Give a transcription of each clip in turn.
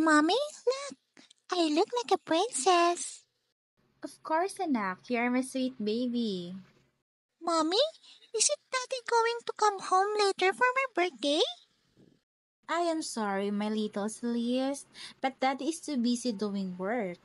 Mommy, look, I look like a princess. Of course, anak. You're my sweet baby. Mommy, is it Daddy going to come home later for my birthday? I am sorry, my little Celeste, but Daddy is too busy doing work.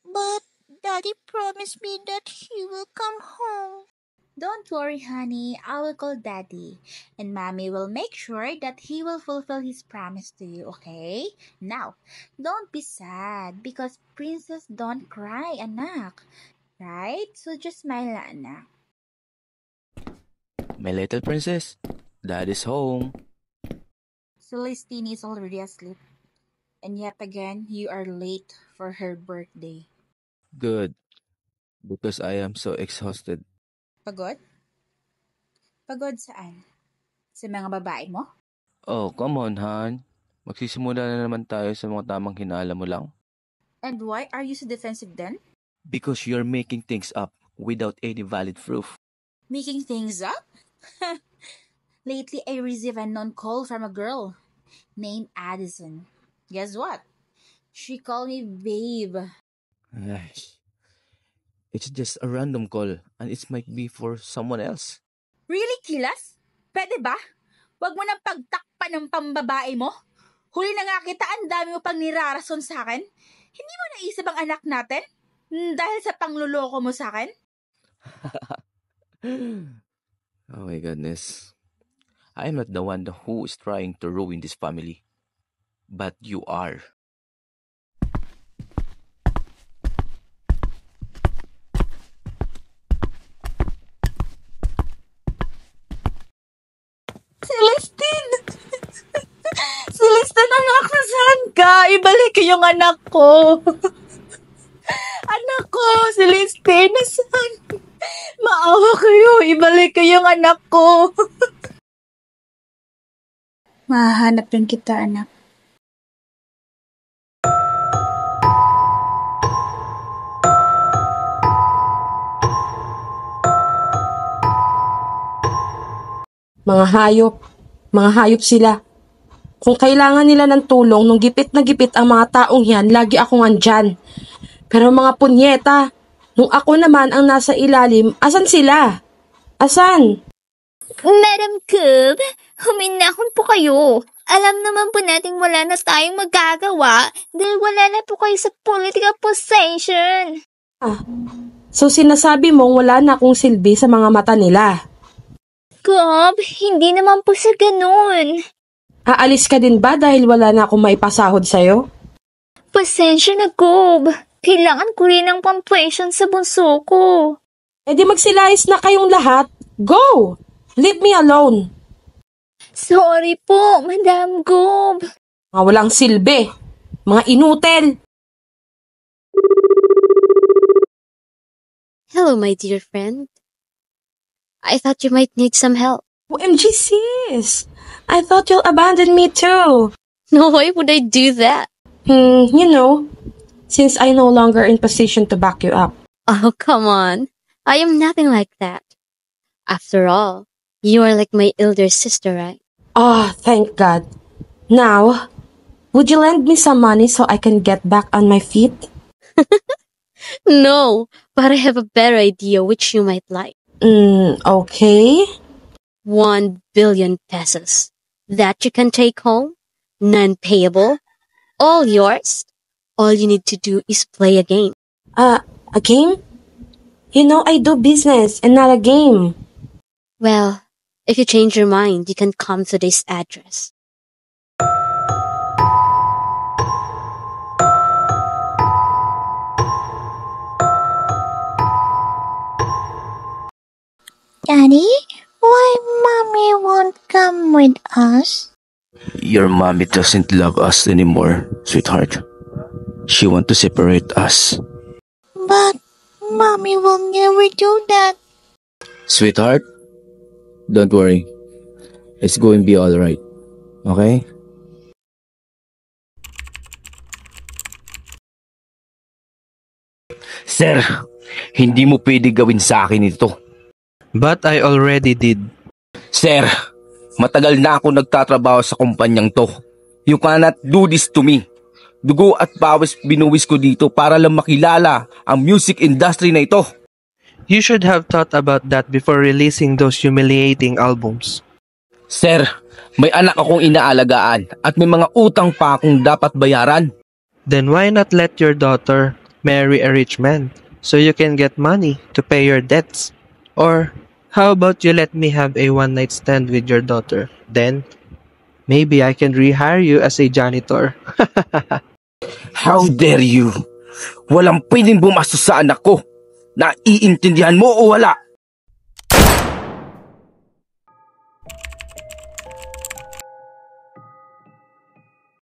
But Daddy promised me that he will come home. Don't worry, honey. I will call Daddy, and Mommy will make sure that he will fulfill his promise to you, okay? Now, don't be sad because princess don't cry, anak. Right? So just smile, anak. My little princess, Dad is home. Celestine is already asleep, and yet again, you are late for her birthday. Good, because I am so exhausted. Pagod? Pagod saan? Sa mga babae mo? Oh, come on, Han. Magsisimula na naman tayo sa mga tamang hinala mo lang. And why are you so defensive then? Because you're making things up without any valid proof. Making things up? Lately, I received a known call from a girl named Addison. Guess what? She called me babe. Ay, it's just a random call and it might be for someone else. Really, Kilas? Pwede ba? Huwag mo nang pagtakpan ng pambabae mo. Huli na nga kita, ang dami mo pang nirarason sa akin. Hindi mo naisip ang anak natin? Dahil sa pangluloko mo sa akin? Oh my goodness. I am not the one who is trying to ruin this family. But you are. Celestine! Celestine, anak, nasaan ka? Ibalik ko yung anak ko. Anak ko, Celestine, nasaan? Maawa kayo, ibalik ko yung anak ko. Mahahanap rin kita, anak. Mga hayop sila. Kung kailangan nila ng tulong nung gipit na gipit ang mga taong yan, lagi akong andyan. Pero mga punyeta, nung ako naman ang nasa ilalim, asan sila? Asan? Madam Cub, huminahon po kayo. Alam naman po natin wala na tayong magagawa dahil wala na po kayo sa political position. So sinasabi mong wala na akong silbi sa mga mata nila? Cub, hindi naman po sa ganun. Aalis ka din ba dahil wala na akong maipasahod sa'yo? Pasensya na, Cub. Kailangan ko rin ng pampation sa bunso ko. E di magsilayas na kayong lahat. Go! Leave me alone. Sorry po, Madam Cub. Mga walang silbi. Mga inutil. Hello, my dear friend. I thought you might need some help. OMG, sis. I thought you'll abandon me too. No, why would I do that? You know, since I'm no longer in position to back you up. Oh, come on. I am nothing like that. After all, you are like my elder sister, right? Oh, thank God. Now, would you lend me some money so I can get back on my feet? No, but I have a better idea which you might like. Okay. 1 billion pesos. That you can take home, non-payable, all yours. All you need to do is play a game. A game? You know I do business and not a game. Well, if you change your mind, you can come to this address. Daddy, why Mommy won't come with us? Your mommy doesn't love us anymore, sweetheart. She wants to separate us. But Mommy will never do that. Sweetheart, don't worry. It's going to be alright. Okay? Sir, hindi mo pwede gawin sa akin ito. But I already did. Sir, matagal na ako nagtatrabaho sa kumpanyang to. You cannot do this to me. Dugo at pawis binuwis ko dito para lang makilala ang music industry na ito. You should have thought about that before releasing those humiliating albums. Sir, may anak akong inaalagaan at may mga utang pa akong dapat bayaran. Then why not let your daughter marry a rich man so you can get money to pay your debts? Or how about you let me have a one-night stand with your daughter? Then maybe I can rehire you as a janitor. How dare you? Walang pwedeng bumastos sa anak ko. Naiintindihan mo o wala?